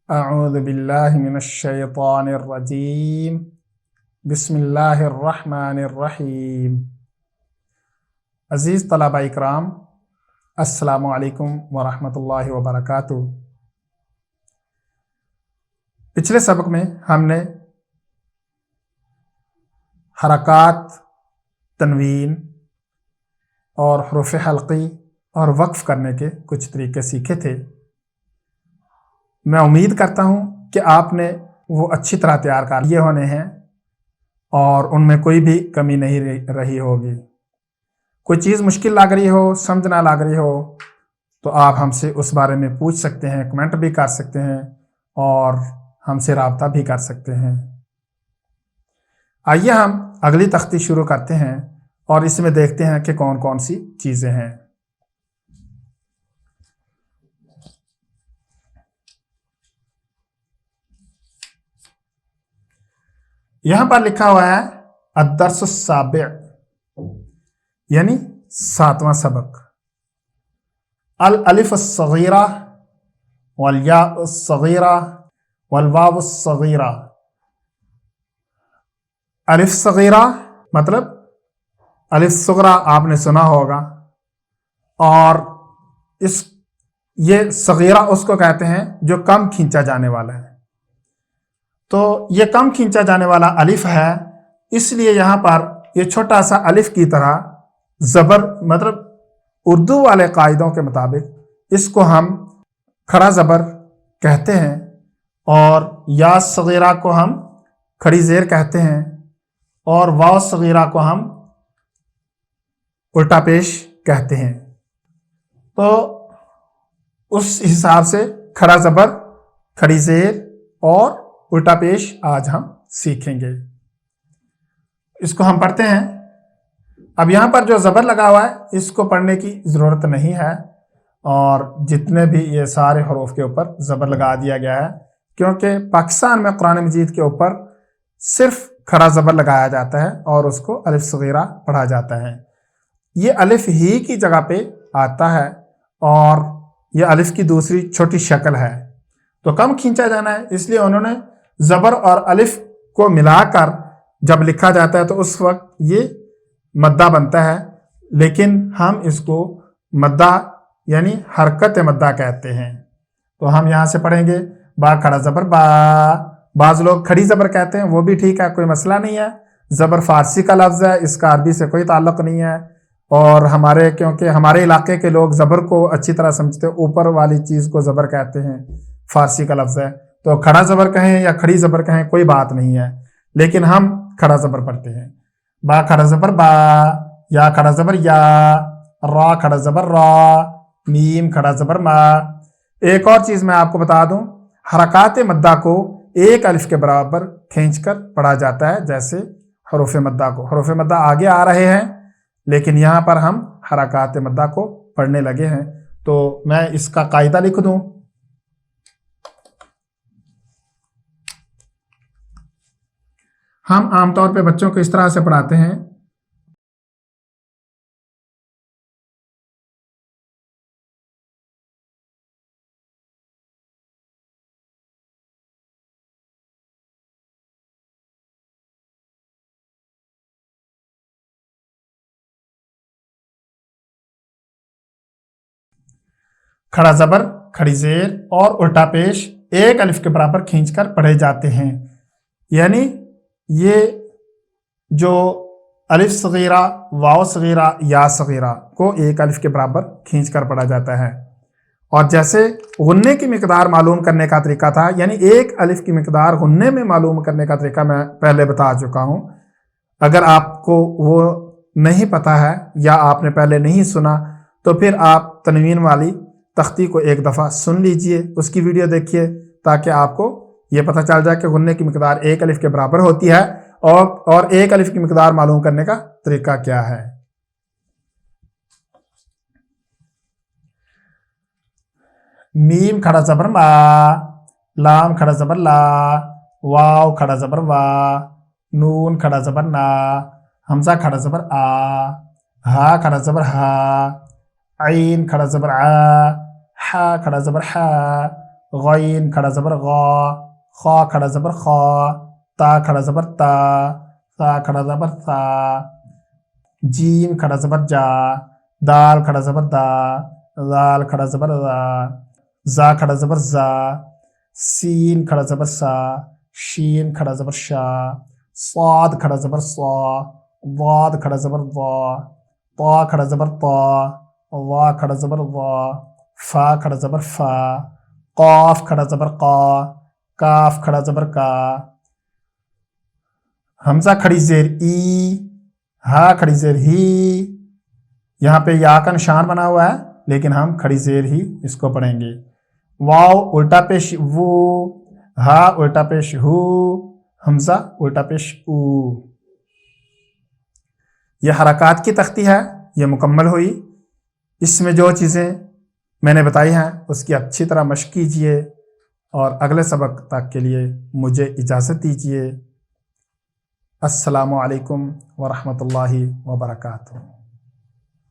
अऊज़ु बिल्लाहि मिनश्शैतानिर्रजीम बिस्मिल्लाहिर्रहमानिर्रहीम। अज़ीज़ तलबा इकराम, अस्सलामु अलैकुम वरहमतुल्लाहि वबरकातुहू। पिछले सबक में हमने हरकात, तनवीन और हुरूफ़ हल्क़ी और वक्फ़ करने के कुछ तरीके सीखे थे। मैं उम्मीद करता हूँ कि आपने वो अच्छी तरह तैयार कर लिए होने हैं और उनमें कोई भी कमी नहीं रही होगी। कोई चीज़ मुश्किल लग रही हो, समझ ना लग रही हो, तो आप हमसे उस बारे में पूछ सकते हैं, कमेंट भी कर सकते हैं और हमसे राब्ता भी कर सकते हैं। आइए हम अगली तख्ती शुरू करते हैं और इसमें देखते हैं कि कौन कौन सी चीज़ें हैं। यहां पर लिखा हुआ है अद्दर्सुस्साबिअ, यानी 7वां सबक। अल अलिफ़ुस्सगीरा वल याउस्सगीरा वल वावुस्सगीरा। अलिफ सगीरा मतलब अलिफ सुगरा आपने सुना होगा, और ये सगीरा उसको कहते हैं जो कम खींचा जाने वाला है। तो ये कम खींचा जाने वाला अलिफ है, इसलिए यहाँ पर ये छोटा सा अलिफ की तरह ज़बर, मतलब उर्दू वाले कायदों के मुताबिक इसको हम खड़ा ज़बर कहते हैं और या सगीरा को हम खड़ी ज़ेर कहते हैं और वाव सगीरा को हम उल्टा पेश कहते हैं। तो उस हिसाब से खड़ा ज़बर, खड़ी ज़ेर और उल्टा पेश आज हम सीखेंगे। इसको हम पढ़ते हैं। अब यहाँ पर जो ज़बर लगा हुआ है इसको पढ़ने की ज़रूरत नहीं है, और जितने भी ये सारे हरूफ के ऊपर ज़बर लगा दिया गया है, क्योंकि पाकिस्तान में कुरान मजीद के ऊपर सिर्फ खड़ा ज़बर लगाया जाता है और उसको अलिफ सगीरा पढ़ा जाता है। ये अलिफ ही की जगह पे आता है और ये अलिफ की दूसरी छोटी शक्ल है। तो कम खींचा जाना है, इसलिए उन्होंने ज़बर और अलिफ को मिलाकर जब लिखा जाता है तो उस वक्त ये मद्दा बनता है, लेकिन हम इसको मद्दा यानी हरकत मद्दा कहते हैं। तो हम यहाँ से पढ़ेंगे बा खड़ा ज़बर बा। बाज़ लोग खड़ी ज़बर कहते हैं, वो भी ठीक है, कोई मसला नहीं है। ज़बर फ़ारसी का लफ्ज़ है, इसका अरबी से कोई ताल्लुक़ नहीं है। और क्योंकि हमारे इलाके के लोग ज़बर को अच्छी तरह समझते हैं, ऊपर वाली चीज़ को ज़बर कहते हैं, फ़ारसी का लफ्ज़ है। तो खड़ा ज़बर कहें या खड़ी ज़बर कहें कोई बात नहीं है, लेकिन हम खड़ा ज़बर पढ़ते हैं। बा खड़ा ज़बर बा, या खड़ा ज़बर या, रा खड़ा ज़बर रा, मीम खड़ा ज़बर मा। एक और चीज़ मैं आपको बता दूं, हरकात मद्दा को एक अलिफ के बराबर खींचकर पढ़ा जाता है, जैसे हरूफ मद्दा को। हरूफ मद्दा आगे आ रहे हैं, लेकिन यहाँ पर हम हरकात मद्दा को पढ़ने लगे हैं। तो मैं इसका कायदा लिख दूं। हम आमतौर पे बच्चों को इस तरह से पढ़ाते हैं। खड़ा ज़बर, खड़ी ज़ेर और उल्टा पेश एक अलिफ के बराबर खींचकर पढ़े जाते हैं। यानी ये जो अलिफ सगीरा, वाव सगीरा, या सगीरा को एक अलिफ के बराबर खींचकर पढ़ा जाता है। और जैसे गुन्ने की मिकदार मालूम करने का तरीका था, यानी एक अलिफ की मिकदार गुन्ने में मालूम करने का तरीका मैं पहले बता चुका हूँ। अगर आपको वो नहीं पता है या आपने पहले नहीं सुना, तो फिर आप तनवीन वाली तख्ती को एक दफ़ा सुन लीजिए, उसकी वीडियो देखिए, ताकि आपको ये पता चल जाए कि गुन्ने की मिकदार एक अलिफ के बराबर होती है और एक अलिफ की मिकदार मालूम करने का तरीका क्या है। मीम खड़ा ज़बर मा, लाम खड़ा ज़बर ला, वाव खड़ा ज़बर वा, नून खड़ा ज़बर ना, हमज़ा खड़ा ज़बर आ, हा खड़ा ज़बर हा, आइन खड़ा ज़बर आ, हा खड़ा ज़बर हा, غین کھڑا زبر غا، خا کھڑا زبر خا، تا کھڑا زبر تا، تا کھڑا زبر تا، جیم کھڑا زبر جا، دال کھڑا زبر دا، دال کھڑا زبر دا، زا کھڑا زبر زا، سین کھڑا زبر سا، شین کھڑا زبر شا، صاد کھڑا زبر صا، ضاد کھڑا زبر ضا، طا کھڑا زبر طا، وا کھڑا زبر وا، فا کھڑا زبر فا، قاف کھڑا زبر قا، کاف کھڑا زبر کا، حمزہ کھڑی زیر ای، ہا کھڑی زیر ہی، یہاں پہ یا کا نشان بنا ہوا ہے لیکن ہم کھڑی زیر ہی اس کو پڑھیں گے۔ واو الٹا پیش وو، ہا الٹا پیش ہو، حمزہ الٹا پیش او۔ یہ حرکات کی تختی ہے، یہ مکمل ہوئی۔ اس میں جو چیزیں میں نے بتائی ہیں اس کی اچھی طرح مشق کیجیے اور اگلے سبق تک کے لیے مجھے اجازت دیجیے۔ السلام علیکم ورحمۃ اللہ وبرکاتہ۔